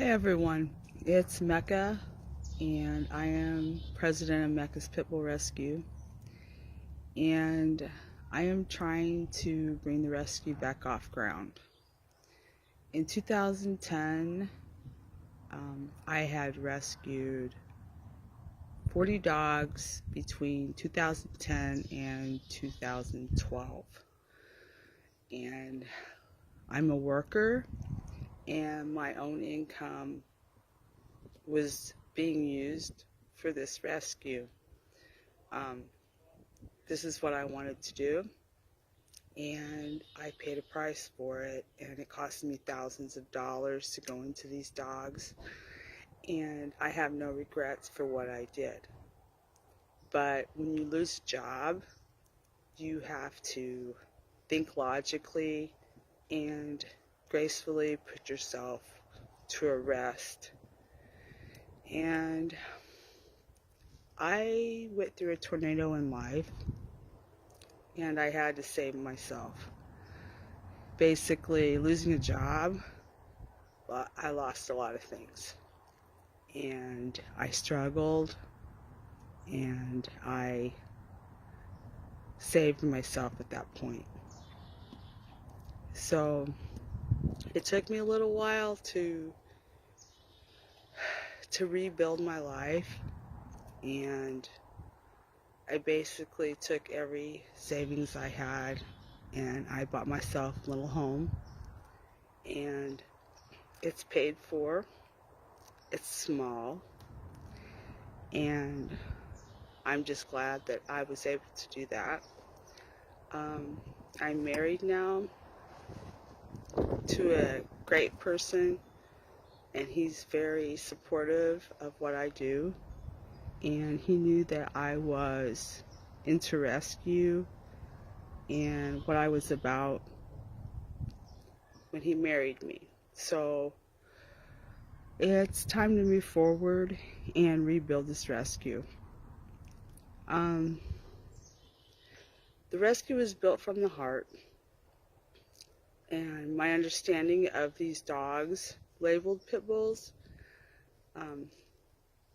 Hi everyone, it's Mecca and I am president of Mecca's Pitbull Rescue, and I am trying to bring the rescue back off ground. In 2010, I had rescued 40 dogs between 2010 and 2012, and I'm a worker and my own income was being used for this rescue. This is what I wanted to do, and I paid a price for it, and it cost me thousands of dollars to go into these dogs, and I have no regrets for what I did. But when you lose a job, you have to think logically and gracefully put yourself to a rest. And I went through a tornado in life, and I had to save myself. Basically, losing a job, I lost a lot of things. And I struggled, and I saved myself at that point. So it took me a little while to rebuild my life, and I basically took every savings I had and I bought myself a little home, and it's paid for. It's small, and I'm just glad that I was able to do that. I'm married now to a great person, and he's very supportive of what I do, and he knew that I was into rescue and what I was about when he married me. So it's time to move forward and rebuild this rescue. The rescue is built from the heart, and my understanding of these dogs labeled pit bulls,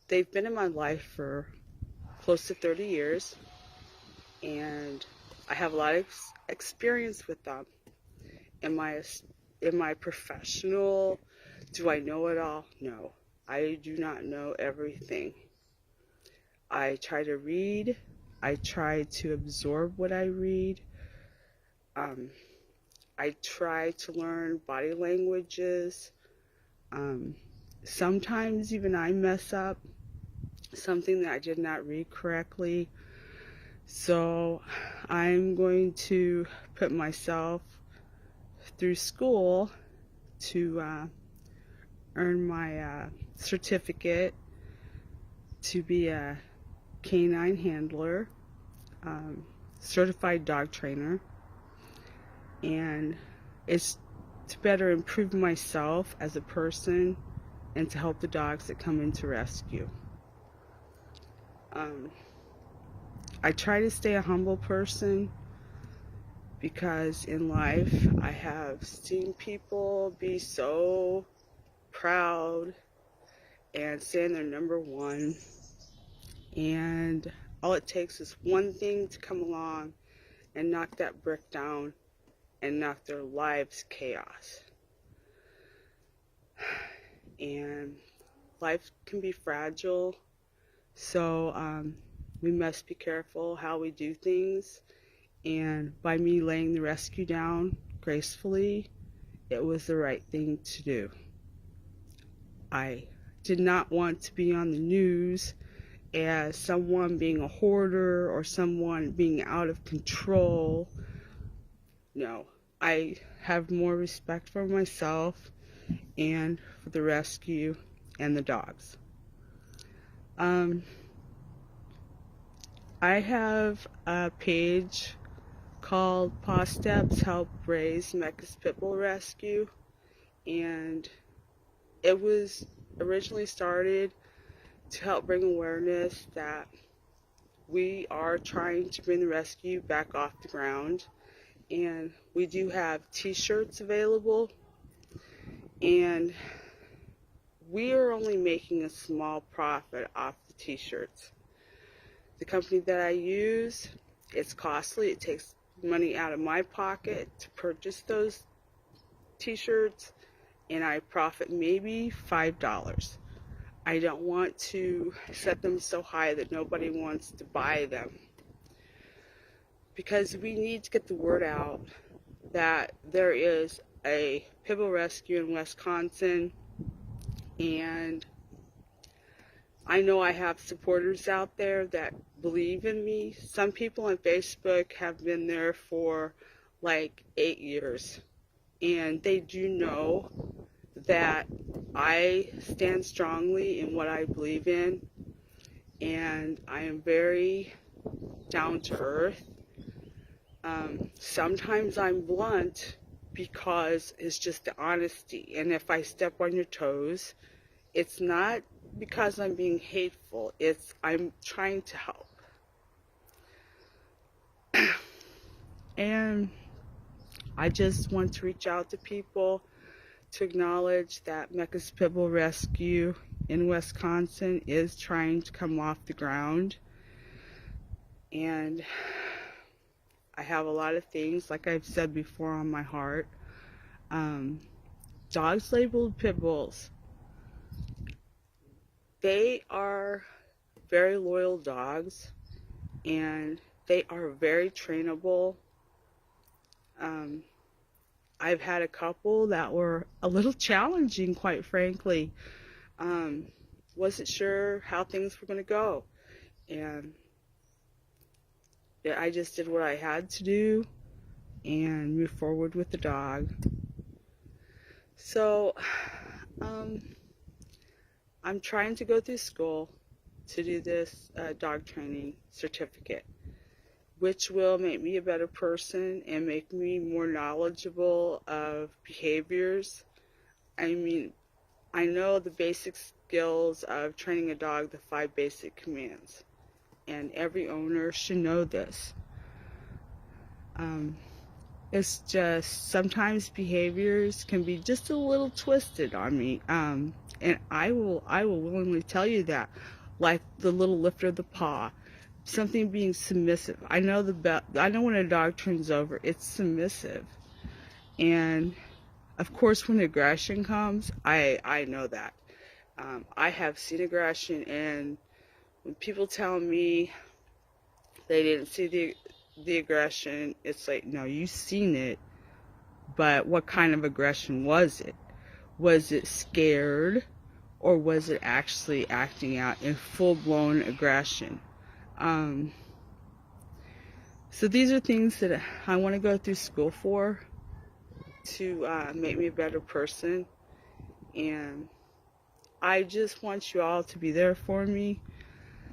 they've been in my life for close to 30 years, and I have a lot of experience with them. Am I professional? Do I know it all? No, I do not know everything. I try to read. I try to absorb what I read. I try to learn body languages. Sometimes even I mess up something that I did not read correctly. So I'm going to put myself through school to earn my certificate to be a canine handler, certified dog trainer, and it's to better improve myself as a person and to help the dogs that come into rescue. I try to stay a humble person, because in life I have seen people be so proud and saying they're number one, and all it takes is one thing to come along and knock that brick down and knock their lives chaos. And life can be fragile, so we must be careful how we do things. And by me laying the rescue down gracefully, it was the right thing to do. I did not want to be on the news as someone being a hoarder or someone being out of control. No, I have more respect for myself and for the rescue and the dogs. I have a page called Paw Steps Help Raise Mecca's Pitbull Rescue, and it was originally started to help bring awareness that we are trying to bring the rescue back off the ground, and we do have t-shirts available, and we are only making a small profit off the t-shirts. The company that I use, it's costly. It takes money out of my pocket to purchase those t-shirts, and I profit maybe $5. I don't want to set them so high that nobody wants to buy them, because we need to get the word out that there is a pit bull rescue in Wisconsin, and I know I have supporters out there that believe in me. Some people on Facebook have been there for like 8 years, and they do know that I stand strongly in what I believe in, and I am very down to earth. Sometimes I'm blunt because it's just the honesty, and if I step on your toes, it's not because I'm being hateful, it's I'm trying to help. And I just want to reach out to people to acknowledge that Mecca's Pit Bull Rescue in Wisconsin is trying to come off the ground. And I have a lot of things, like I've said before, on my heart. Dogs labeled pit bulls, they are very loyal dogs, and they are very trainable. I've had a couple that were a little challenging, quite frankly. Wasn't sure how things were going to go, and I just did what I had to do and moved forward with the dog. So I'm trying to go through school to do this dog training certificate, which will make me a better person and make me more knowledgeable of behaviors. I mean, I know the basic skills of training a dog, the 5 basic commands, and every owner should know this. It's just sometimes behaviors can be just a little twisted on me, and I will willingly tell you that, like the little lift of the paw, something being submissive. I know when a dog turns over, it's submissive, and of course when aggression comes, I know that. I have seen aggression, and when people tell me they didn't see the aggression, it's like, no, you've seen it, but what kind of aggression was it? Was it scared, or was it actually acting out in full-blown aggression? So these are things that I want to go through school for, to make me a better person, and I just want you all to be there for me.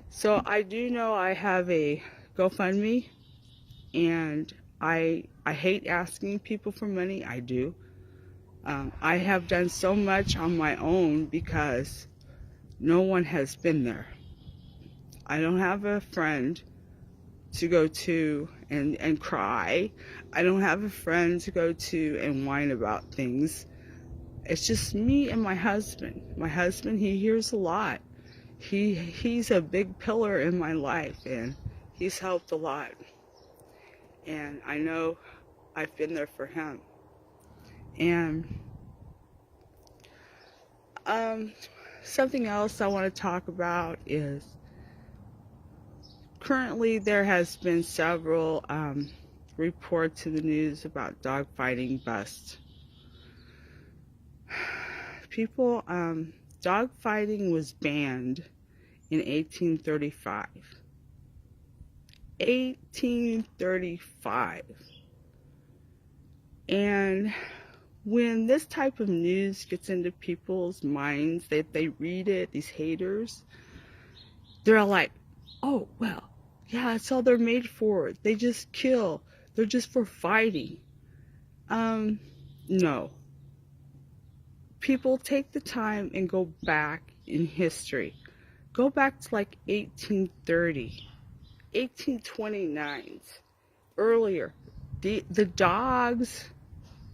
So I do know I have a GoFundMe, and I hate asking people for money. I do. I have done so much on my own because no one has been there. I don't have a friend to go to and cry. I don't have a friend to go to and whine about things. It's just me and my husband. My husband, he hears a lot. He's a big pillar in my life, and he's helped a lot. And I know I've been there for him. And something else I want to talk about is currently there has been several reports in the news about dog fighting busts. People, dog fighting was banned in 1835. 1835. And when this type of news gets into people's minds, they read it, these haters, they're like, oh, well, yeah, that's all they're made for. They just kill. They're just for fighting. No. People, take the time and go back in history. Go back to like 1830, 1829, earlier. The dogs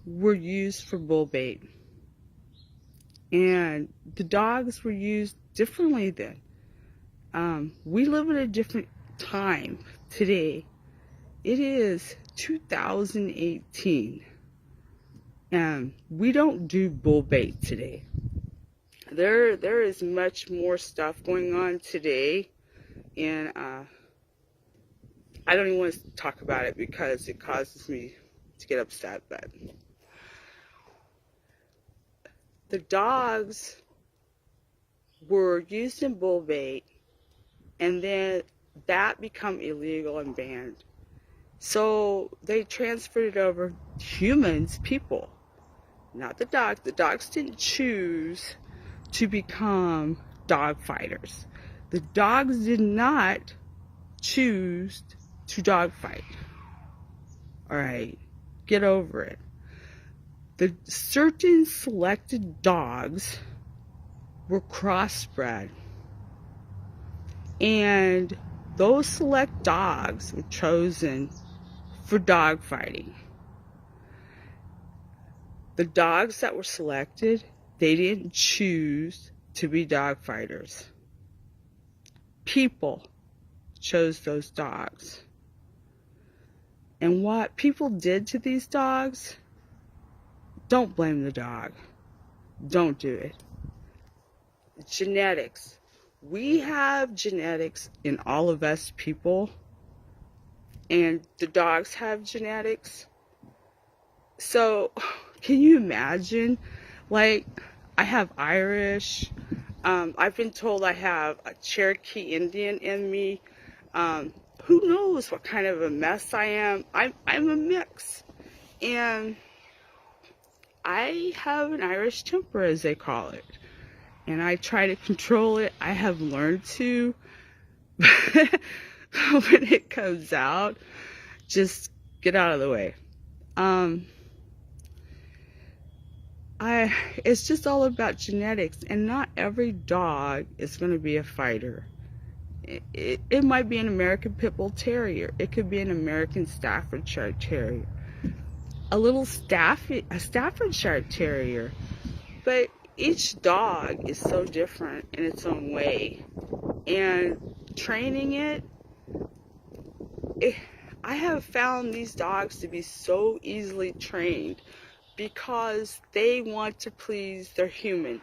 were used for bull bait. And the dogs were used differently then. We live in a different time today. It is 2018, and we don't do bull bait today. There is much more stuff going on today, and I don't even want to talk about it because it causes me to get upset. But the dogs were used in bull bait, and then that become illegal and banned. So they transferred it over to humans, people, not the dogs. The dogs didn't choose to become dog fighters. The dogs did not choose to dog fight. All right, get over it. The certain selected dogs were crossbred, and those select dogs were chosen for dog fighting. The dogs that were selected, they didn't choose to be dog fighters. People chose those dogs. And what people did to these dogs, don't blame the dog. Don't do it. Genetics. We have genetics in all of us people, and the dogs have genetics. So, can you imagine? Like, I have Irish. I've been told I have a Cherokee Indian in me. Who knows what kind of a mess I am? I'm a mix. And I have an Irish temper, as they call it. And I try to control it. I have learned to. When it comes out, just get out of the way. It's just all about genetics, and not every dog is going to be a fighter. It might be an American Pit Bull Terrier. It could be an American Staffordshire Terrier. A Staffordshire Terrier. But each dog is so different in its own way. And training I have found these dogs to be so easily trained because they want to please their human.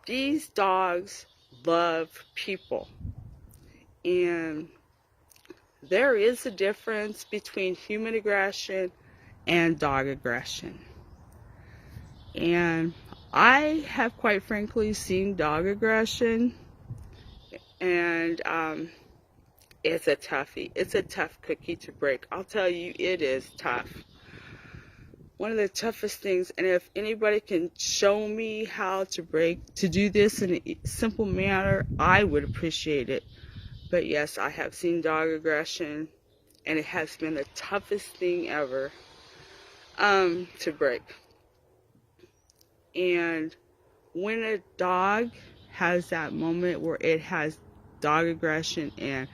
These dogs love people. And there is a difference between human aggression and dog aggression. And I have, quite frankly, seen dog aggression, and it's a toughie. It's a tough cookie to break. I'll tell you, it is tough. One of the toughest things, and if anybody can show me how to do this in a simple manner, I would appreciate it. But yes, I have seen dog aggression, and it has been the toughest thing ever to break. And when a dog has that moment where it has dog aggression, and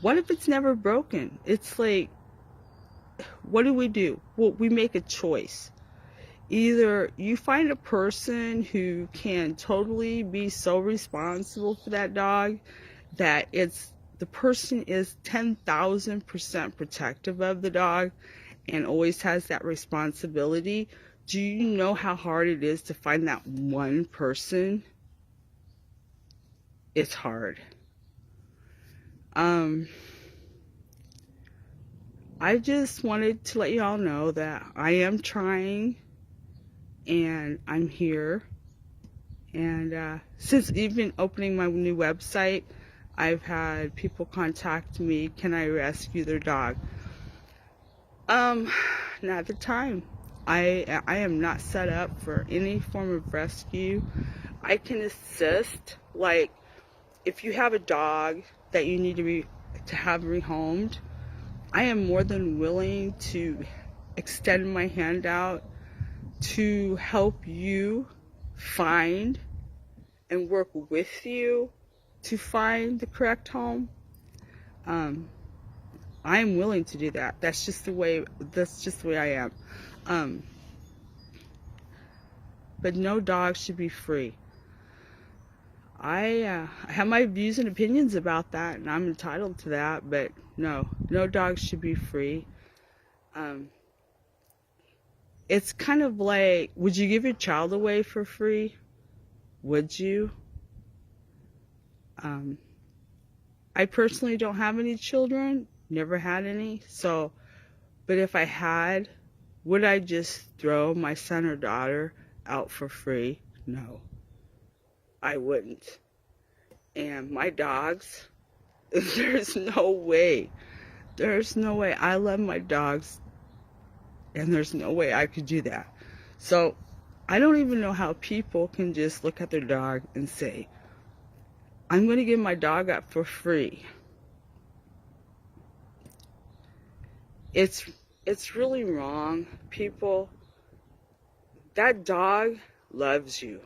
what if it's never broken? It's like, what do? Well, we make a choice. Either you find a person who can totally be so responsible for that dog that the person is 10,000% protective of the dog and always has that responsibility. Do you know how hard it is to find that one person? It's hard. I just wanted to let y'all know that I am trying, and I'm here. And since even opening my new website, I've had people contact me, can I rescue their dog? Not the time. I am not set up for any form of rescue. I can assist, like if you have a dog that you need to have rehomed, I am more than willing to extend my hand out to help you find and work with you to find the correct home. I'm willing to do that. That's just the way I am. but no dog should be free. I have my views and opinions about that, and I'm entitled to that, but no dogs should be free. It's kind of like, would you give your child away for free? Would you? I personally don't have any children, never had any, so, but if I had, would I just throw my son or daughter out for free? No, I wouldn't. And my dogs, there's no way. There's no way. I love my dogs, and there's no way I could do that. So I don't even know how people can just look at their dog and say, I'm going to give my dog up for free. It's really wrong, people. That dog loves you.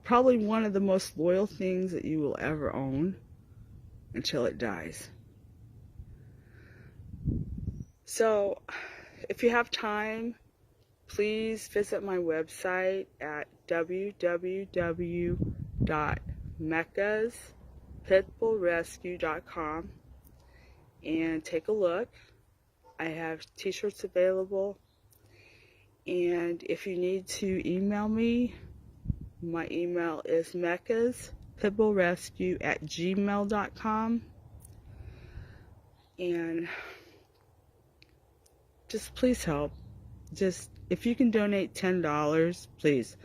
Probably one of the most loyal things that you will ever own until it dies. So, if you have time, please visit my website at www.meccas.pitbullrescue.com and take a look. I have t-shirts available, and if you need to email me, my email is meccaspitbullrescue@gmail.com. And just please help. Just, if you can donate $10, please.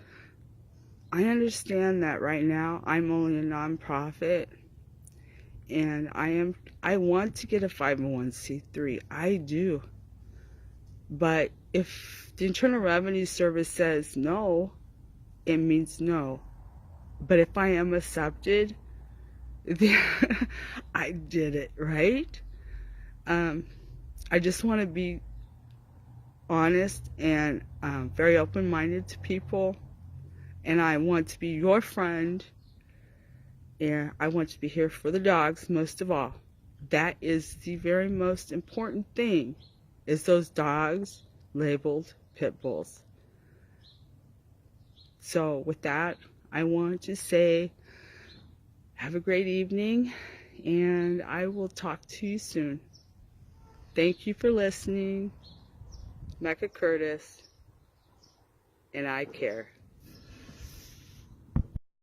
I understand that right now I'm only a nonprofit, and I want to get a 501c3. I do. But if the Internal Revenue Service says no, it means no. But if I am accepted, then I did it, right? I just want to be honest and very open-minded to people, and I want to be your friend, and I want to be here for the dogs most of all. That is the very most important thing, is those dogs labeled pit bulls. So with that, I want to say have a great evening, and I will talk to you soon. Thank you for listening. Mecca Curtis, and I care.